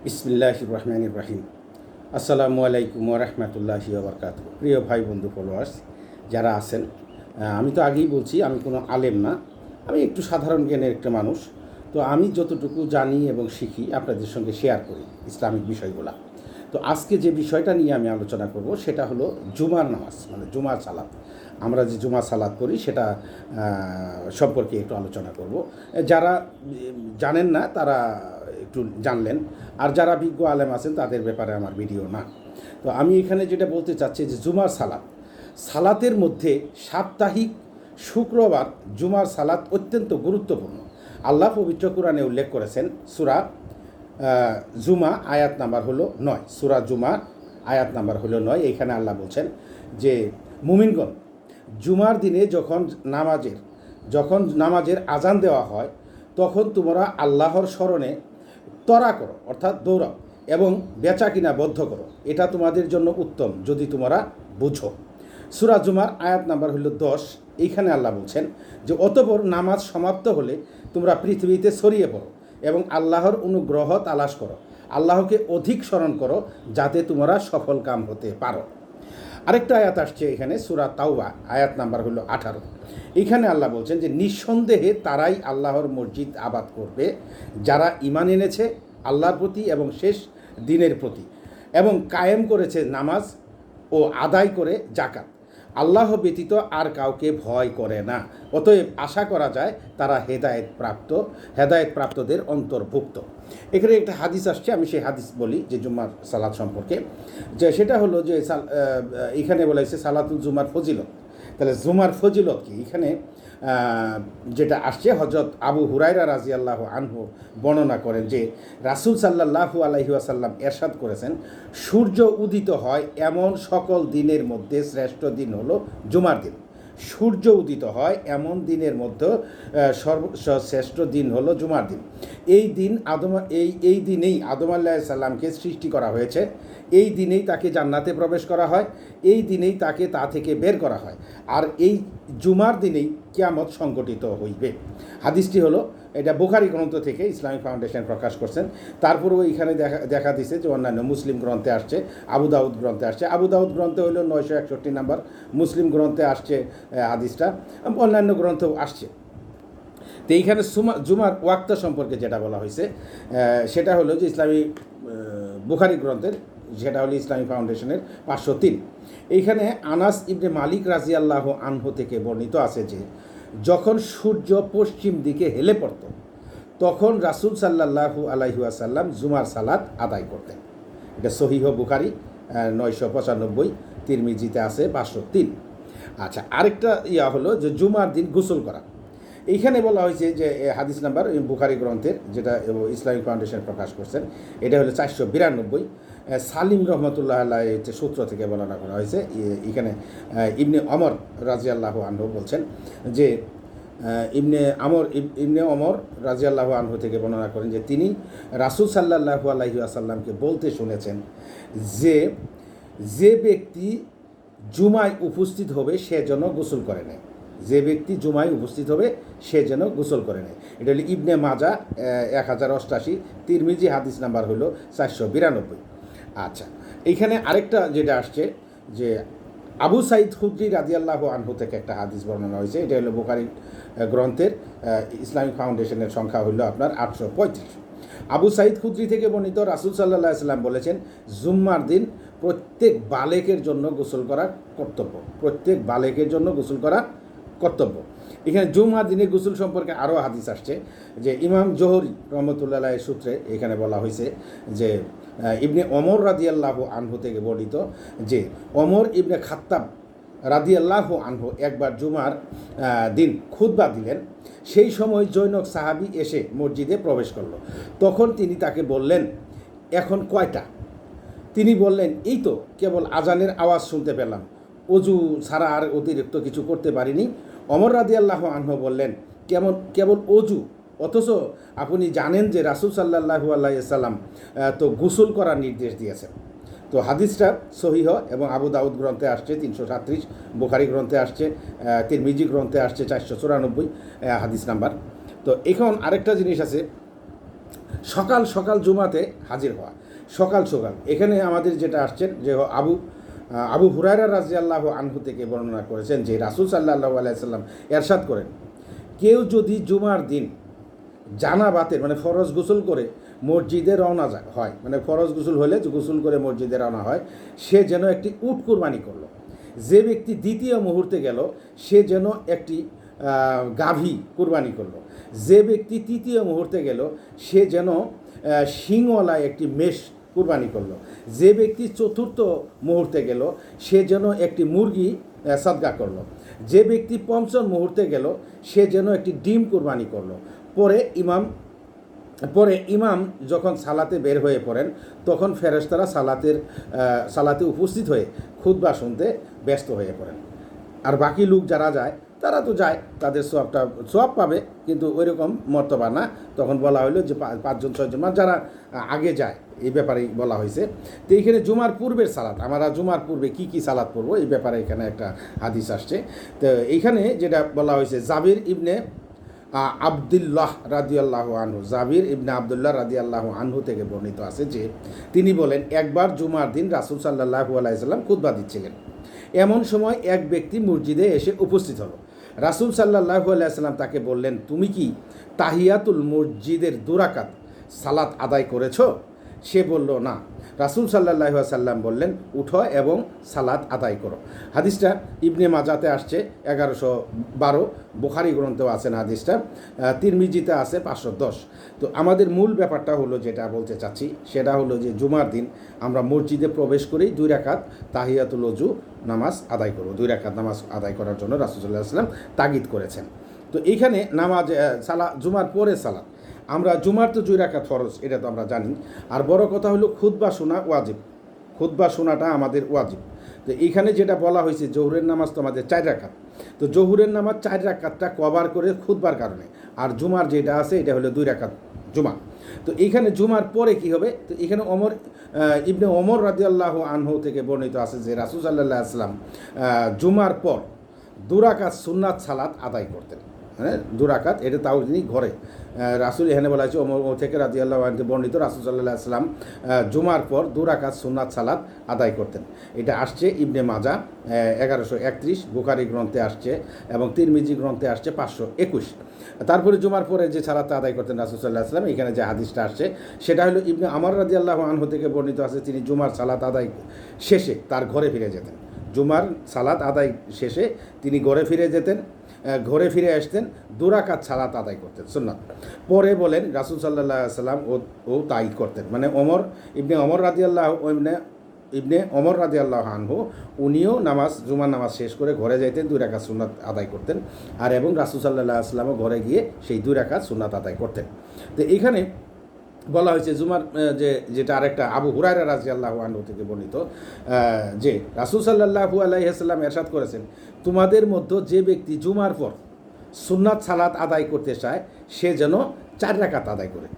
বিসমিল্লাহির রহমানির রহিম। আসসালামু আলাইকুম ওয়া রাহমাতুল্লাহি ওয়া বারাকাতুহু। প্রিয় ভাই বন্ধু ফলোয়ার্স যারা আছেন, আমি তো আগেই বলছি আমি কোনো আলেম না, আমি একটু সাধারণ জ্ঞানের একটা মানুষ। তো আমি যতটুকু জানি এবং শিখি আপনাদের সঙ্গে শেয়ার করি ইসলামিক বিষয়গুলো। তো আজকে যে বিষয়টা নিয়ে আমি আলোচনা করব সেটা হলো জুমার নামাজ, মানে জুমার সালাত। আমরা যে জুমার সালাত করি সেটা সম্পর্কে একটু আলোচনা করব। যারা জানেন না তারা একটু জানলেন, আর যারা বিজ্ঞ আলেম আছেন তাদের ব্যাপারে আমার ভিডিও না। তো আমি এখানে যেটা বলতে চাচ্ছি যে জুমার সালাতের মধ্যে সাপ্তাহিক শুক্রবার জুমার সালাত অত্যন্ত গুরুত্বপূর্ণ। আল্লাহ পবিত্র কোরআনে উল্লেখ করেছেন সূরা জুমা আয়াত নাম্বার হলো 9। সূরা জুমা আয়াত নাম্বার হলো 9। এইখানে আল্লাহ বলছেন যে মুমিনগণ, জুমার দিনে যখন নামাজের আজান দেওয়া হয় তখন তোমরা আল্লাহর স্মরণে তরা করো, অর্থাৎ দৌড়াও, এবং বেচা কিনা বদ্ধ করো। এটা তোমাদের জন্য উত্তম যদি তোমরা বুঝো। সূরা জুমার আয়াত নাম্বার হলো 10। এইখানে আল্লাহ বলছেন যে অতঃপর নামাজ সমাপ্ত হলে তোমরা পৃথিবীতে ছড়িয়ে পড়ো এবং আল্লাহর অনুগ্রহ তালাশ করো, আল্লাহকে অধিক স্মরণ করো যাতে তোমরা সফল কাম হতে পারো। আরেকটা আয়াত আসছে এখানে সূরা তাওবা আয়াত নাম্বার হলো 18। এখানে আল্লাহ বলছেন যে নিঃসন্দেহে তারাই আল্লাহর মসজিদ আবাদ করবে যারা ঈমান এনেছে আল্লাহর প্রতি এবং শেষ দিনের প্রতি, এবং কায়েম করেছে নামাজ ও আদায় করে জাকাত। আল্লাহ ব্যতীত আর কাউকে ভয় করে না। অতএব আশা করা যায় তারা হেদায়েতপ্রাপ্তদের অন্তর্ভুক্ত। এখানে একটা হাদিস আসছে, আমি সেই হাদিস বলি যে জুম্মার সালাত সম্পর্কে, যে সেটা হলো যে এখানে বলা হয়েছে সালাতুল জুমার ফজিলত। তাহলে জুমার ফজিলত কি? এখানে যেটা আসছে, হযরত আবু হুরায়রা রাদিয়াল্লাহু আনহু বর্ণনা করেন যে রাসূল সাল্লাল্লাহু আলাইহি ওয়াসাল্লাম ইরশাদ করেছেন, সূর্য উদিত হয় এমন সকল দিনের মধ্যে শ্রেষ্ঠ দিন হলো জুমার দিন। সূর্য উদিত হয় এমন দিনের মধ্যে সর্বশ্রেষ্ঠ দিন হলো জুমার দিন। এই দিনেই আদম আলাইহিস সালামকে সৃষ্টি করা হয়েছে। এই দিনেই তাকে জান্নাতে প্রবেশ করা হয়। এই দিনেই তাকে তা থেকে বের করা হয়। আর এই জুমার দিনেই কিয়ামত সংঘটিত হইবে। হাদিসটি হলো, এটা বুখারী গ্রন্থ থেকে ইসলামিক ফাউন্ডেশন প্রকাশ করছেন। তারপরেও এখানে দেখা দিছে যে অন্যান্য মুসলিম গ্রন্থে আসছে, আবু দাউদ গ্রন্থে আসছে। আবু দাউদ গ্রন্থে হলো 961 নাম্বার, মুসলিম গ্রন্থে আসছে হাদিসটা, অন্যান্য গ্রন্থেও আসছে। তো এইখানে জুমার ওয়াক্ত সম্পর্কে যেটা বলা হয়েছে সেটা হলো যে ইসলামী বুখারী গ্রন্থের, যেটা হলো ইসলামী ফাউন্ডেশনের 503। এইখানে আনাস ইবনে মালিক রাদিয়াল্লাহু আনহু থেকে বর্ণিত আছে যে যখন সূর্য পশ্চিম দিকে হেলে পড়ত তখন রাসূল সাল্লাল্লাহু আলাইহি ওয়াসাল্লাম জুমার সালাত আদায় করতেন। এটা সহিহ বুখারী 995, তিরমিজিতে আছে 503। আচ্ছা, আরেকটা হলো যে জুমার দিন গোসল করা। এইখানে বলা হয়েছে যে হাদিস নাম্বার বুখারী গ্রন্থের, যেটা ইসলামিক ফাউন্ডেশন প্রকাশ করছেন, এটা হলো 492। সালিম রহমতুল্লাহ আলাইহ সূত্র থেকে বর্ণনা করা হয়েছে। এখানে ইবনে ওমর রাদিয়াল্লাহু আনহু বলছেন যে ইবনে ওমর রাদিয়াল্লাহু আনহু থেকে বর্ণনা করেন যে তিনি রাসূল সাল্লাল্লাহু আলাইহি ওয়াসাল্লামকে বলতে শুনেছেন যে ব্যক্তি জুমায় উপস্থিত হবে সে যেন গোসল করে নেয়। যে ব্যক্তি জুমায় উপস্থিত হবে সে যেন গোসল করে নেয়। এটা হলো ইবনে মাজা 1088, তিরমিজি হাদিস নাম্বার হলো 492। আচ্ছা, এইখানে আরেকটা যেটা আসছে যে আবু সাঈদ খুদরি রাদিয়াল্লাহু আনহু থেকে একটা হাদিস বর্ণনা হয়েছে। এটা হলো বুখারী গ্রন্থের, ইসলামিক ফাউন্ডেশনের সংখ্যা হলো আপনার 835। আবু সাঈদ খুদরি থেকে বর্ণিত, রাসূল সাল্লাল্লাহু আলাইহি ওয়াসাল্লাম বলেছেন, জুম্মার দিন প্রত্যেক বালেকের জন্য গোসল করা কর্তব্য। প্রত্যেক বালেকের জন্য গোসল করা কর্তব্য। এখানে জুমার দিনে গোসল সম্পর্কে আরও হাদিস আসছে যে ইমাম জোহরি রহমতুল্লাহ সূত্রে এখানে বলা হয়েছে যে ইবনে ওমর রাদিয়াল্লাহু আনহু থেকে বর্ণিত যে ওমর ইবনে খাত্তাব রাদিয়াল্লাহু আনহু একবার জুমার দিন খুতবা দিলেন। সেই সময় জৈনক সাহাবী এসে মসজিদে প্রবেশ করল। তখন তিনি তাকে বললেন, এখন কয়টা? তিনি বললেন, এই তো কেবল আজানের আওয়াজ শুনতে পেলাম, অজু ছাড়া আর অতিরিক্ত কিছু করতে পারিনি। ওমর রাদিয়াল্লাহু আনহু বললেন, কেবল অজু? অথচ আপনি জানেন যে রাসূল সাল্লাল্লাহু আলাইহি ওয়াসাল্লাম তো গোসল করার নির্দেশ দিয়েছেন। তো হাদিসটা সহিহ এবং আবু দাউদ গ্রন্থে আসছে 337, বুখারী গ্রন্থে আসছে, তিরমিজি গ্রন্থে আসছে 494 হাদিস নাম্বার। তো এখন আরেকটা জিনিস আছে, সকাল সকাল জুমাতে হাজির হওয়া, সকাল সকাল। এখানে আমাদের যেটা আসছেন যে আবু হুরায়রা রাদিয়াল্লাহু আনহু থেকে বর্ণনা করেছেন যে রাসূল সাল্লাল্লাহু আলাইহি সাল্লাম এরশাদ করেন, কেউ যদি জুমার দিন জানাবাতের মানে ফরজ গোসল করে মসজিদে রওনা হয়, মানে ফরজ গোসল হলে গোসল করে মসজিদে রওনা হয়, সে যেন একটি উট কুরবানি করলো। যে ব্যক্তি দ্বিতীয় মুহূর্তে গেল সে যেন একটি গাভী কুরবানি করলো। যে ব্যক্তি তৃতীয় মুহূর্তে গেল সে যেন শিংওয়ালা একটি মেষ কুরবানি করলো। যে ব্যক্তি চতুর্থ মুহূর্তে গেল সে যেন একটি মুরগি সদকা করলো। যে ব্যক্তি পঞ্চম মুহূর্তে গেল সে যেন একটি ডিম কুরবানি করলো। পরে ইমাম যখন সালাতে বের হয়ে পড়েন তখন ফেরেশতারা সালাতে উপস্থিত হয়ে খুতবা শুনতে ব্যস্ত হয়ে পড়েন। আর বাকি লোক যারা যায় তারা তো যায়, তাদের সওয়াব পাবে, কিন্তু ওইরকম মর্তবা না। তখন বলা হলো যে 5জন 6জন যারা আগে যায় এই ব্যাপারেই বলা হয়েছে। তো এইখানে জুমার পূর্বের সালাত, আমরা জুমার পূর্বে কি সালাত পড়বো এই ব্যাপারে এখানে একটা হাদিস আসছে। তো এইখানে যেটা বলা হয়েছে জাবির ইবনে আবদুল্লাহ রাদিয়াল্লাহু আনহু, জাবির ইবনে আবদুল্লাহ রাদিয়াল্লাহু আনহু থেকে বর্ণিত আছে যে তিনি বলেন, একবার জুমার দিন রাসূল সাল্লাল্লাহু আলাইহি সাল্লাম খুতবা দিচ্ছিলেন। এমন সময় এক ব্যক্তি মসজিদে এসে উপস্থিত হলো। রাসূল সাল্লাল্লাহু আলাইহি সাল্লাম তাকে বললেন, তুমি কি তাহিয়াতুল মসজিদের 2 রাকাত সালাত আদায় করেছো? সে বলল, না। রাসূল সাল্লাল্লাহু আলাইহি সাল্লাম বললেন, উঠো এবং সালাত আদায় করো। হাদিসটা ইবনে মাজাতে আসছে 1112, বুখারী গ্রন্থেও আছেন হাদিসটা, তিরমিজিতে আছে 510। তো আমাদের মূল ব্যাপারটা হলো যেটা বলতে চাচ্ছি সেটা হলো যে জুমার দিন আমরা মসজিদে প্রবেশ করেই 2 রাকাত তাহিয়াতুল ওযু নামাজ আদায় করব। 2 রাকাত নামাজ আদায় করার জন্য রাসূল সাল্লাল্লাহু আলাইহি সাল্লাম তাগিদ করেছেন। তো এইখানে নামাজ জুমার পরে সালাত, আমরা জুমার তো 2 রাকাত ফরজ, এটা তো আমরা জানি। আর বড় কথা হলো খুতবা শোনা ওয়াজিব, খুতবা শোনাটা আমাদের ওয়াজিব। তো এইখানে যেটা বলা হয়েছে জোহরের নামাজ তো আমাদের 4 রাকাত, তো জোহরের নামাজ 4 রাকাতটা কভার করে খুতবার কারণে, আর জুমার যেটা আছে এটা হলো 2 রাকাত জুমা। তো এইখানে জুমার পরে কি হবে? তো এখানে ইবনে ওমর রাদিয়াল্লাহু আনহু থেকে বর্ণিত আছে যে রাসূল সাল্লাল্লাহু আলাইহি ওয়াসাল্লাম জুমার পর 2 রাকাত সুন্নাত সালাত আদায় করতেন। হ্যাঁ, 2 রাকাত, এটা তাও তিনি ঘরে। রাসূল এখানে বলা হয়েছে ওমর থেকে রাদিয়াল্লাহু আনহু বর্ণিত রাসূল সাল্লাল্লাহু আলাইহি ওয়াসাল্লাম জুমার পর 2 রাকাত সুন্নাত সালাত আদায় করতেন। এটা আসছে ইবনে মাজা 1131, বুখারী গ্রন্থে আসছে এবং তিরমিজি গ্রন্থে আসছে 521। তারপরে জুমার পরে যে সালাত আদায় করতেন রাসূল সাল্লাল্লাহু আলাইহি ওয়াসাল্লাম, এখানে যে হাদিসটা আসছে সেটা হলো ইবনে আমর রাদিয়াল্লাহু আনহু থেকে বর্ণিত আছে, তিনি জুমার সালাত আদায় শেষে তার ঘরে ফিরে যেতেন। জুমার সালাত আদায় শেষে তিনি ঘরে ফিরে যেতেন, ঘরে ফিরে আসতেন, 2 রাকাত সালাত আদায় করতেন সুন্নাত। পরে বলেন রাসূল সাল্লাল্লাহু আলাইহি ওয়াসাল্লাম ও তাই করতেন, মানে ইবনে ওমর রাদিয়াল্লাহু আনহু উনিও জুমার নামাজ শেষ করে ঘরে যাইতেন, 2 রাকাত সুন্নাত আদায় করতেন, আর এবং রাসূল সাল্লাল্লাহু আলাইহি ওয়াসাল্লামও ঘরে গিয়ে সেই 2 রাকাত সুন্নাত আদায় করতেন। তো এইখানে বলা হয়েছে জুমার যেটা আরেকটা আবু হুরায়রা রাদিয়াল্লাহু আনহু থেকে বর্ণিত যে রাসূল সাল্লাল্লাহু আলাইহি ওয়াসাল্লাম ইরশাদ করেছেন, তোমাদের মধ্যে যে ব্যক্তি জুমার পর সুন্নাত সালাত আদায় করতে চায় সে যেন 4 রাকাত আদায় করে।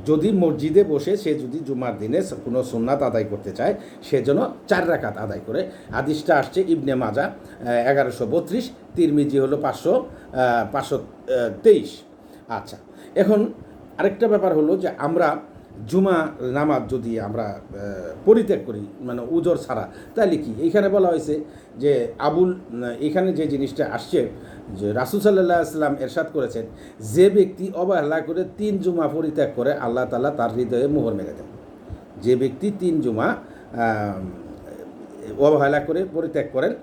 যদি মসজিদে বসে সে যদি জুমার দিনে কোনো সুন্নাত আদায় করতে চায় সে যেন 4 রাকাত আদায় করে। হাদিসটা আসছে ইবনে মাজা 1132, তিরমিজি হলো 523। আচ্ছা, এখন আরেকটা ব্যাপার হলো যে আমরা জুমা নামাজ যদি আমরা পরিত্যাগ করি মানে উজর ছাড়া, তাহলে কি? এইখানে বলা হয়েছে যে এখানে যে জিনিসটা আসছে যে রাসূল সাল্লাল্লাহু আলাইহি ওয়াসাল্লাম ইরশাদ করেছেন, যে ব্যক্তি অবহেলা করে 3 জুমা পরিত্যাগ করে আল্লাহ তাআলা তার হৃদয়ে মোহর মেরে দেন। যে ব্যক্তি 3 জুমা অবহেলা করে পরিত্যাগ করেন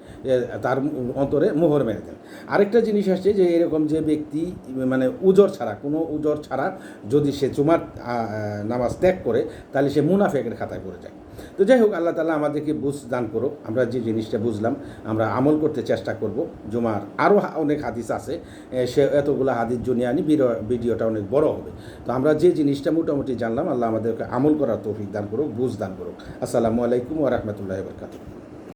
তার অন্তরে মোহর মেরে দেন। আরেকটা জিনিস আসছে যে এরকম যে ব্যক্তি মানে কোনো উজর ছাড়া যদি সে জুমার নামাজ ত্যাগ করে তাহলে সে মুনাফিকের খাতায় পড়ে যায়। তো যাই হোক, আল্লাহ তাআলা আমাদেরকে বুঝ দান করুক, আমরা যে জিনিসটা বুঝলাম আমরা আমল করতে চেষ্টা করব। জুমার আরও অনেক হাদিস আছে, সে এতগুলো হাদিস জুনিয়ে আনি ভিডিওটা অনেক বড় হবে। তো আমরা যে জিনিসটা মোটামুটি জানলাম, আল্লাহ আমাদেরকে আমল করার তৌফিক দান করুক, বুঝ দান করুক। আসসালামু আলাইকুম ওয়া রাহমাতুল্লাহি ওয়া বারাকাতুহু।